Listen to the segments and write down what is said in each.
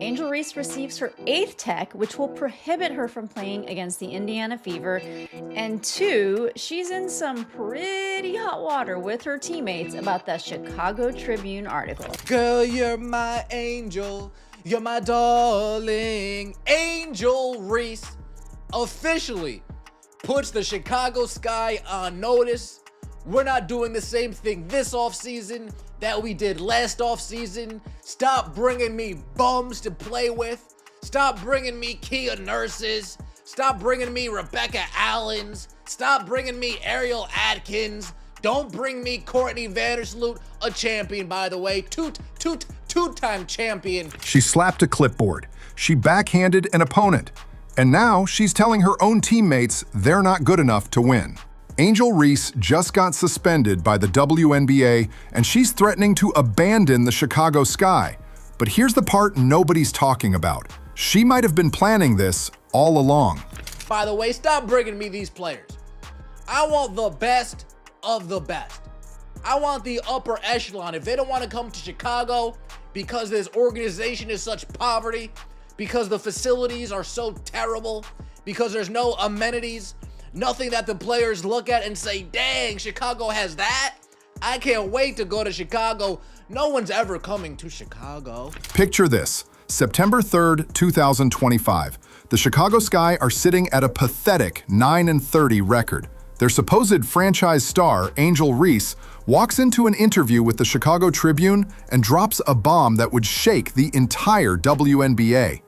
Angel Reese receives her 8th tech, which will prohibit her from playing against the Indiana Fever. And 2, she's in some pretty hot water with her teammates about that Chicago Tribune article. Girl, you're my angel. You're my darling. Angel Reese officially puts the Chicago Sky on notice. We're not doing the same thing this offseason that we did last offseason. Stop bringing me bums to play with. Stop bringing me Kia Nurses. Stop bringing me Rebecca Allens. Stop bringing me Ariel Atkins. Don't bring me Courtney Vandersloot, a champion, by the way. Two-time champion. She slapped a clipboard. She backhanded an opponent. And now she's telling her own teammates they're not good enough to win. Angel Reese just got suspended by the WNBA, and she's threatening to abandon the Chicago Sky. But here's the part nobody's talking about. She might have been planning this all along. By the way, stop bringing me these players. I want the best of the best. I want the upper echelon. If they don't want to come to Chicago because this organization is such poverty, because the facilities are so terrible, because there's no amenities, nothing that the players look at and say, dang, Chicago has that? I can't wait to go to Chicago. No one's ever coming to Chicago. Picture this, September 3rd, 2025. The Chicago Sky are sitting at a pathetic 9-30 record. Their supposed franchise star, Angel Reese, walks into an interview with the Chicago Tribune and drops a bomb that would shake the entire WNBA.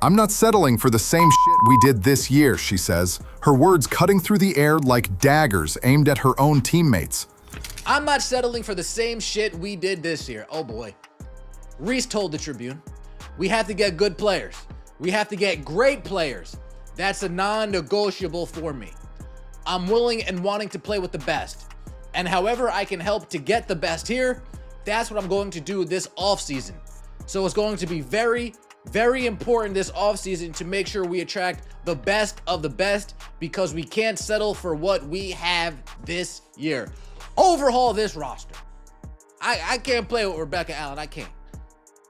"I'm not settling for the same shit we did this year," she says, her words cutting through the air like daggers aimed at her own teammates. I'm not settling for the same shit we did this year. Oh boy. Reese told the Tribune, we have to get good players. We have to get great players. That's a non-negotiable for me. I'm willing and wanting to play with the best. And however I can help to get the best here, that's what I'm going to do this offseason. So it's going to be very, very important this offseason to make sure we attract the best of the best, because we can't settle for what we have this year. Overhaul this roster. I can't play with Rebecca Allen. I can't.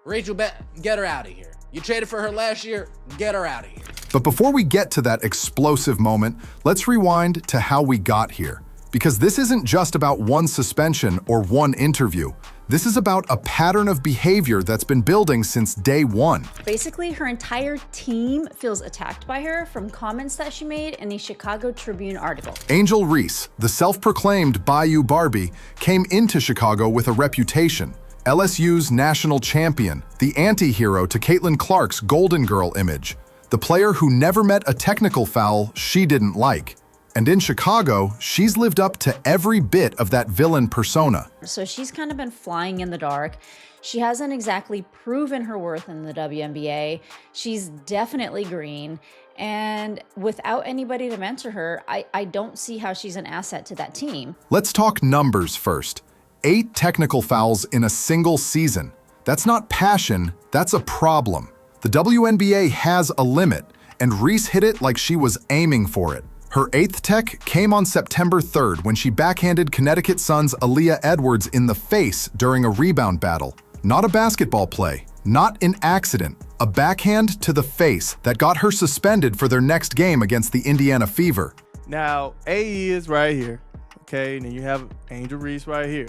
Rachel, get her out of here. You traded for her last year. Get her out of here. But before we get to that explosive moment, let's rewind to how we got here. Because this isn't just about one suspension or one interview. This is about a pattern of behavior that's been building since day one. Basically, her entire team feels attacked by her from comments that she made in the Chicago Tribune article. Angel Reese, the self-proclaimed Bayou Barbie, came into Chicago with a reputation. LSU's national champion, the anti-hero to Caitlin Clark's Golden Girl image, the player who never met a technical foul she didn't like. And in Chicago, she's lived up to every bit of that villain persona. So she's kind of been flying in the dark. She hasn't exactly proven her worth in the WNBA. She's definitely green. And without anybody to mentor her, I don't see how she's an asset to that team. Let's talk numbers first. 8 technical fouls in a single season. That's not passion, that's a problem. The WNBA has a limit, and Reese hit it like she was aiming for it. Her 8th tech came on September 3rd when she backhanded Connecticut Sun's Aaliyah Edwards in the face during a rebound battle. Not a basketball play, not an accident, a backhand to the face that got her suspended for their next game against the Indiana Fever. Now, AE is right here, okay? And then you have Angel Reese right here.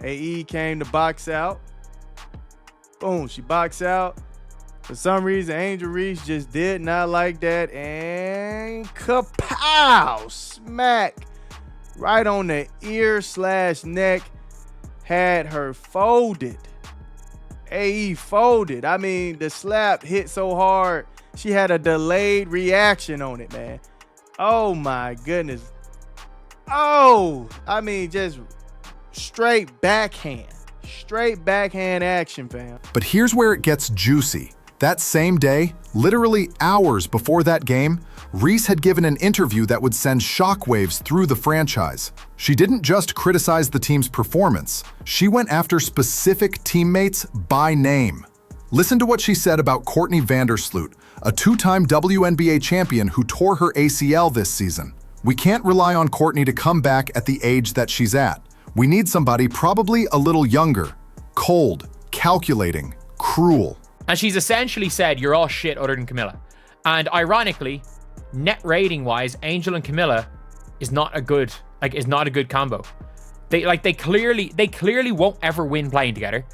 AE came to box out. Boom, she boxed out. For some reason, Angel Reese just did not like that, and kapow! Smack right on the ear/neck, had her folded. AE folded. I mean, the slap hit so hard, she had a delayed reaction on it, man. Oh my goodness. Oh, I mean, just straight backhand action, fam. But here's where it gets juicy. That same day, literally hours before that game, Reese had given an interview that would send shockwaves through the franchise. She didn't just criticize the team's performance, she went after specific teammates by name. Listen to what she said about Courtney Vandersloot, a 2-time WNBA champion who tore her ACL this season. "We can't rely on Courtney to come back at the age that she's at. We need somebody probably a little younger, cold, calculating, cruel." And she's essentially said, you're all shit other than Camilla. And ironically, net rating wise, Angel and Camilla is not a good combo. They clearly won't ever win playing together.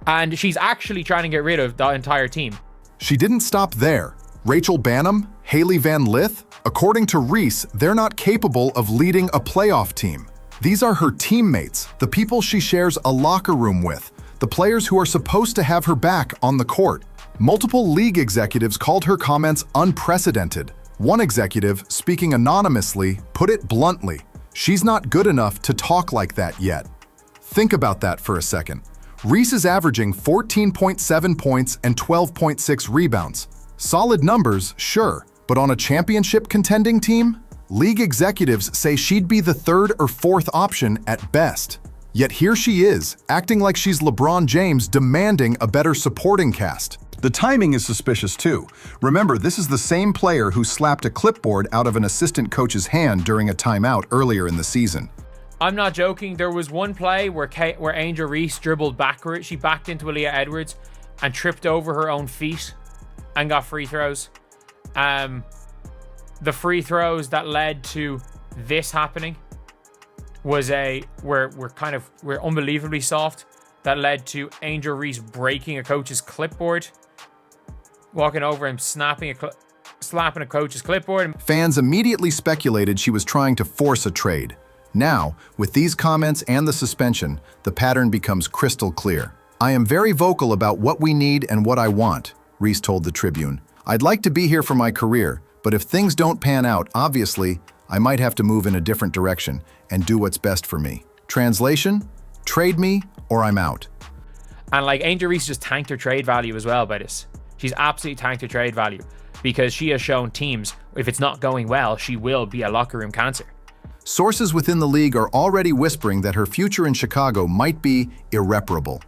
And she's actually trying to get rid of the entire team. She didn't stop there. Rachel Bannum, Haley Van Lith, according to Reese, they're not capable of leading a playoff team. These are her teammates, the people she shares a locker room with, the players who are supposed to have her back on the court. Multiple league executives called her comments unprecedented. One executive, speaking anonymously, put it bluntly, "She's not good enough to talk like that yet." Think about that for a second. Reese is averaging 14.7 points and 12.6 rebounds. Solid numbers, sure, but on a championship contending team? League executives say she'd be the third or fourth option at best. Yet here she is, acting like she's LeBron James demanding a better supporting cast. The timing is suspicious too. Remember, this is the same player who slapped a clipboard out of an assistant coach's hand during a timeout earlier in the season. I'm not joking. There was one play where Angel Reese dribbled backward. She backed into Aaliyah Edwards and tripped over her own feet and got free throws. The free throws that led to this happening were unbelievably soft. That led to Angel Reese breaking a coach's clipboard, walking over and slapping a coach's clipboard. Fans immediately speculated she was trying to force a trade. Now, with these comments and the suspension, the pattern becomes crystal clear. "I am very vocal about what we need and what I want," Reese told the Tribune. "I'd like to be here for my career, but if things don't pan out, obviously, I might have to move in a different direction and do what's best for me. Translation? Trade me or I'm out." And Angel Reese just tanked her trade value as well by this. She's absolutely tanked her trade value because she has shown teams, if it's not going well, she will be a locker room cancer. Sources within the league are already whispering that her future in Chicago might be irreparable.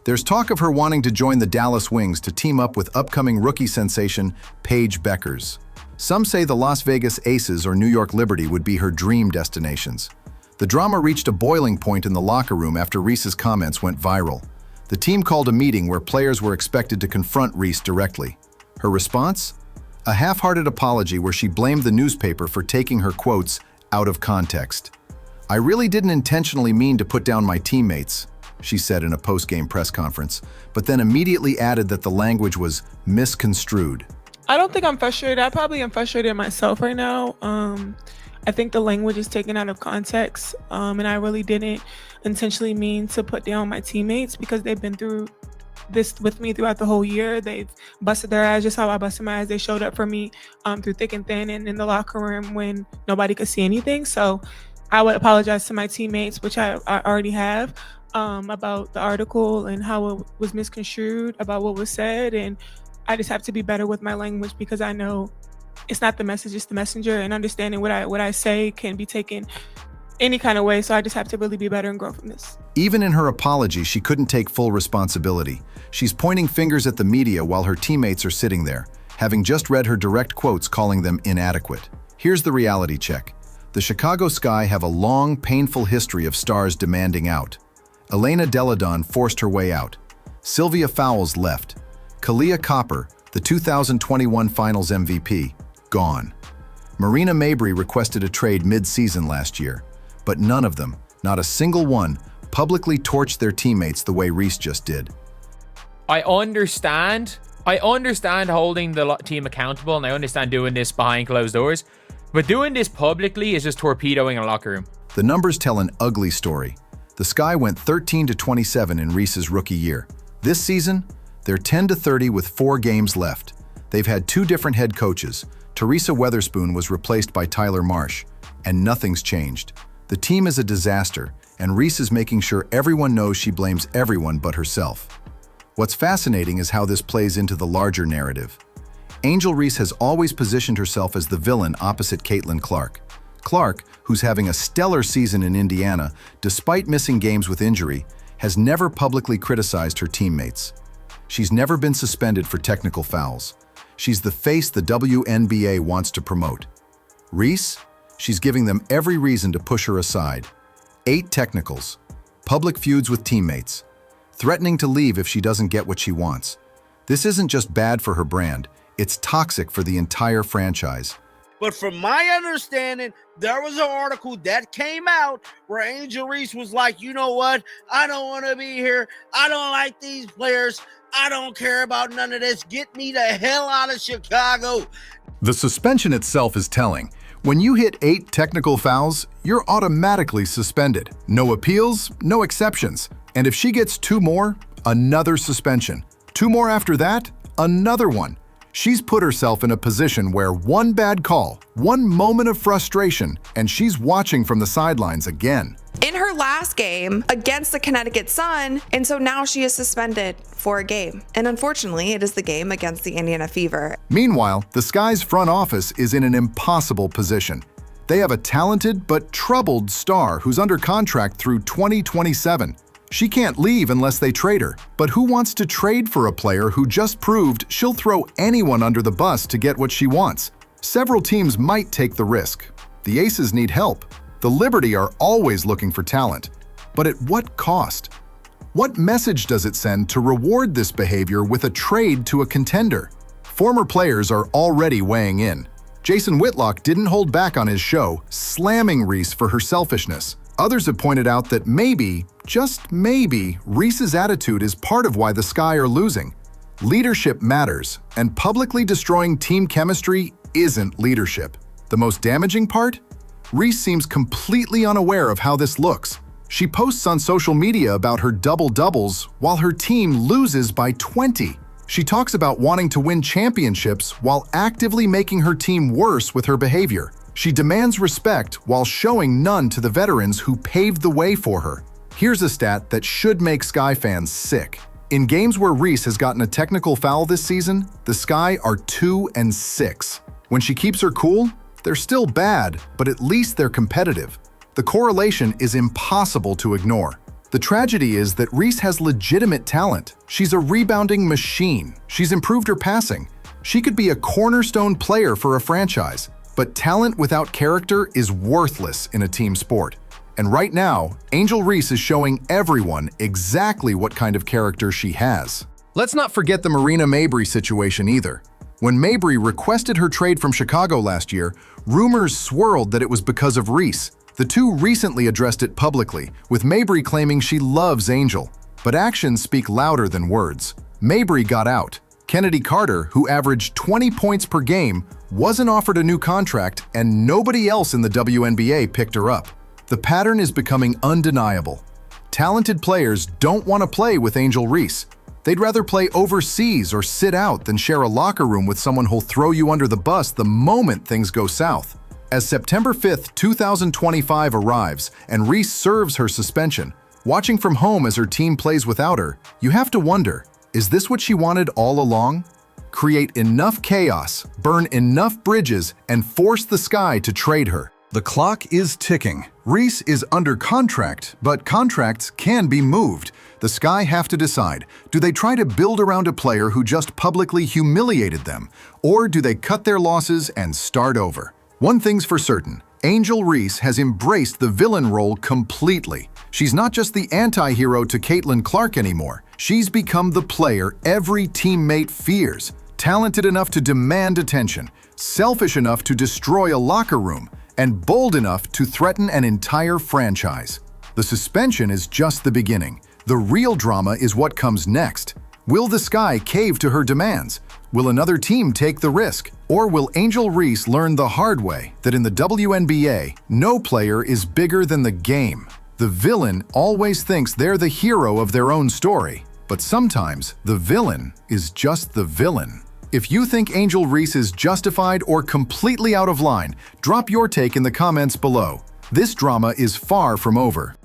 There's talk of her wanting to join the Dallas Wings to team up with upcoming rookie sensation Paige Beckers. Some say the Las Vegas Aces or New York Liberty would be her dream destinations. The drama reached a boiling point in the locker room after Reese's comments went viral. The team called a meeting where players were expected to confront Reese directly. Her response? A half-hearted apology where she blamed the newspaper for taking her quotes out of context. "I really didn't intentionally mean to put down my teammates," she said in a post-game press conference, but then immediately added that the language was misconstrued. I don't think I'm frustrated. I probably am frustrated myself right now. I think the language is taken out of context, and I really didn't intentionally mean to put down my teammates because they've been through this with me throughout the whole year. They've busted their ass just how I busted my ass. They showed up for me through thick and thin and in the locker room when nobody could see anything. So I would apologize to my teammates, which I already have, about the article and how it was misconstrued, about what was said. And I just have to be better with my language because I know it's not the message, it's the messenger, and understanding what I say can be taken any kind of way. So I just have to really be better and grow from this. Even in her apology, she couldn't take full responsibility. She's pointing fingers at the media while her teammates are sitting there, having just read her direct quotes calling them inadequate. Here's the reality check. The Chicago Sky have a long, painful history of stars demanding out. Elena Deladon forced her way out. Sylvia Fowles left. Kalia Copper, the 2021 Finals MVP, gone. Marina Mabrey requested a trade mid-season last year, but none of them, not a single one, publicly torched their teammates the way Reese just did. I understand holding the team accountable, and I understand doing this behind closed doors, but doing this publicly is just torpedoing a locker room. The numbers tell an ugly story. The Sky went 13-27 in Reese's rookie year. This season, they're 10-30 with 4 games left. They've had 2 different head coaches. Teresa Weatherspoon was replaced by Tyler Marsh, and nothing's changed. The team is a disaster, and Reese is making sure everyone knows she blames everyone but herself. What's fascinating is how this plays into the larger narrative. Angel Reese has always positioned herself as the villain opposite Caitlin Clark. Clark, who's having a stellar season in Indiana, despite missing games with injury, has never publicly criticized her teammates. She's never been suspended for technical fouls. She's the face the WNBA wants to promote. Reese? She's giving them every reason to push her aside. 8 technicals, public feuds with teammates, threatening to leave if she doesn't get what she wants. This isn't just bad for her brand, it's toxic for the entire franchise. But from my understanding, there was an article that came out where Angel Reese was like, you know what? I don't want to be here. I don't like these players. I don't care about none of this. Get me the hell out of Chicago. The suspension itself is telling. When you hit 8 technical fouls, you're automatically suspended. No appeals, no exceptions. And if she gets 2 more, another suspension. 2 more after that, another one. She's put herself in a position where one bad call, one moment of frustration, and she's watching from the sidelines again. In her last game against the Connecticut Sun, and so now she is suspended for a game. And unfortunately, it is the game against the Indiana Fever. Meanwhile, the Sky's front office is in an impossible position. They have a talented but troubled star who's under contract through 2027. She can't leave unless they trade her. But who wants to trade for a player who just proved she'll throw anyone under the bus to get what she wants? Several teams might take the risk. The Aces need help. The Liberty are always looking for talent. But at what cost? What message does it send to reward this behavior with a trade to a contender? Former players are already weighing in. Jason Whitlock didn't hold back on his show, slamming Reese for her selfishness. Others have pointed out that maybe, just maybe, Reese's attitude is part of why the Sky are losing. Leadership matters, and publicly destroying team chemistry isn't leadership. The most damaging part? Reese seems completely unaware of how this looks. She posts on social media about her double-doubles while her team loses by 20. She talks about wanting to win championships while actively making her team worse with her behavior. She demands respect while showing none to the veterans who paved the way for her. Here's a stat that should make Sky fans sick. In games where Reese has gotten a technical foul this season, the Sky are 2-6. When she keeps her cool, they're still bad, but at least they're competitive. The correlation is impossible to ignore. The tragedy is that Reese has legitimate talent. She's a rebounding machine. She's improved her passing. She could be a cornerstone player for a franchise. But talent without character is worthless in a team sport. And right now, Angel Reese is showing everyone exactly what kind of character she has. Let's not forget the Marina Mabrey situation either. When Mabrey requested her trade from Chicago last year, rumors swirled that it was because of Reese. The two recently addressed it publicly, with Mabrey claiming she loves Angel. But actions speak louder than words. Mabrey got out. Kennedy Carter, who averaged 20 points per game, wasn't offered a new contract, and nobody else in the WNBA picked her up. The pattern is becoming undeniable. Talented players don't want to play with Angel Reese. They'd rather play overseas or sit out than share a locker room with someone who'll throw you under the bus the moment things go south. As September 5th, 2025 arrives and Reese serves her suspension, watching from home as her team plays without her, you have to wonder, is this what she wanted all along? Create enough chaos, burn enough bridges, and force the Sky to trade her. The clock is ticking. Reese is under contract, but contracts can be moved. The Sky have to decide, do they try to build around a player who just publicly humiliated them, or do they cut their losses and start over? One thing's for certain, Angel Reese has embraced the villain role completely. She's not just the anti-hero to Caitlin Clark anymore. She's become the player every teammate fears, talented enough to demand attention, selfish enough to destroy a locker room, and bold enough to threaten an entire franchise. The suspension is just the beginning. The real drama is what comes next. Will the Sky cave to her demands? Will another team take the risk? Or will Angel Reese learn the hard way that in the WNBA, no player is bigger than the game? The villain always thinks they're the hero of their own story, but sometimes the villain is just the villain. If you think Angel Reese is justified or completely out of line, drop your take in the comments below. This drama is far from over.